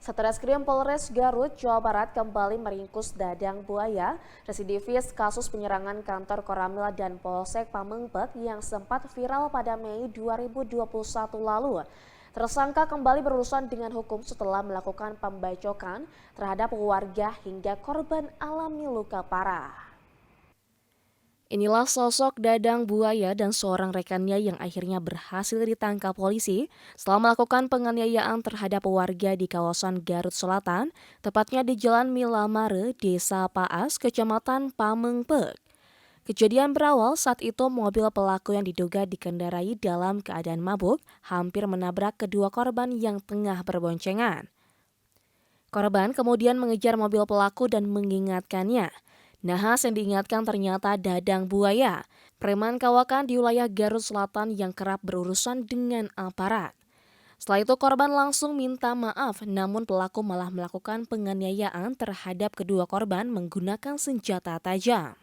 Satreskrim Polres Garut, Jawa Barat kembali meringkus Dadang Buaya, residivis kasus penyerangan kantor Koramil dan Polsek Pamengpek yang sempat viral pada Mei 2021 lalu. Tersangka kembali berurusan dengan hukum setelah melakukan pembacokan terhadap warga hingga korban alami luka parah. Inilah sosok Dadang Buaya dan seorang rekannya yang akhirnya berhasil ditangkap polisi setelah melakukan penganiayaan terhadap warga di kawasan Garut Selatan, tepatnya di Jalan Milamare, Desa Paas, Kecamatan Pamengpek. Kejadian berawal saat itu mobil pelaku yang diduga dikendarai dalam keadaan mabuk hampir menabrak kedua korban yang tengah berboncengan. Korban kemudian mengejar mobil pelaku dan mengingatkannya. Nahas yang diingatkan ternyata Dadang Buaya, preman kawakan di wilayah Garut Selatan yang kerap berurusan dengan aparat. Setelah itu korban langsung minta maaf, namun pelaku malah melakukan penganiayaan terhadap kedua korban menggunakan senjata tajam.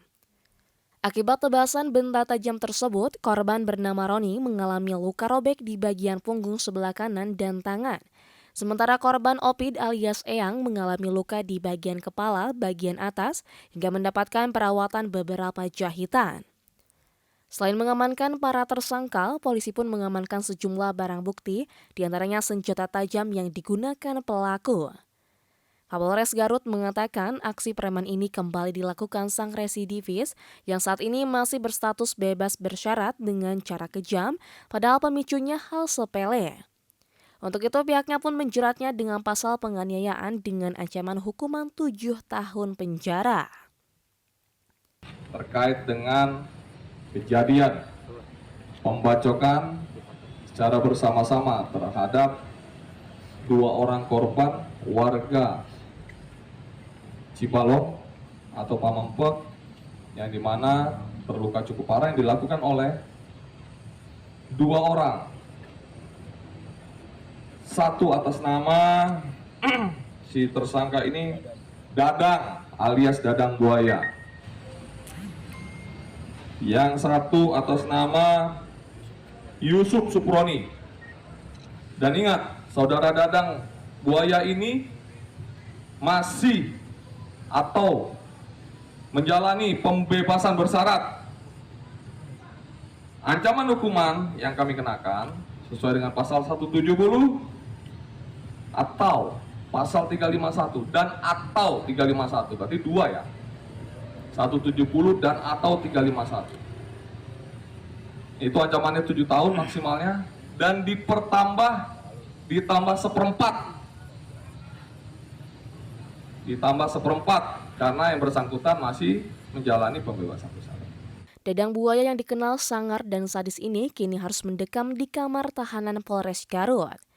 Akibat tebasan benda tajam tersebut, korban bernama Roni mengalami luka robek di bagian punggung sebelah kanan dan tangan. Sementara korban Opid alias Eyang mengalami luka di bagian kepala bagian atas hingga mendapatkan perawatan beberapa jahitan. Selain mengamankan para tersangka, polisi pun mengamankan sejumlah barang bukti, diantaranya senjata tajam yang digunakan pelaku. Kapolres Garut mengatakan aksi preman ini kembali dilakukan sang residivis yang saat ini masih berstatus bebas bersyarat dengan cara kejam, padahal pemicunya hal sepele. Untuk itu pihaknya pun menjeratnya dengan pasal penganiayaan dengan ancaman hukuman 7 tahun penjara. Terkait dengan kejadian pembacokan secara bersama-sama terhadap dua orang korban warga Cibalong atau Pamengpek yang dimana terluka cukup parah yang dilakukan oleh dua orang. Satu atas nama si tersangka ini Dadang alias Dadang Buaya. Yang satu atas nama Yusuf Suproni. Dan ingat, saudara Dadang Buaya ini masih atau menjalani pembebasan bersyarat. Ancaman hukuman yang kami kenakan sesuai dengan pasal 170 atau pasal 351 dan atau 351, berarti dua ya, 170 dan atau 351. Itu ancamannya 7 tahun maksimalnya dan ditambah seperempat karena yang bersangkutan masih menjalani pembebasan bersyarat. Dadang Buaya yang dikenal sangar dan sadis ini kini harus mendekam di kamar tahanan Polres Garut.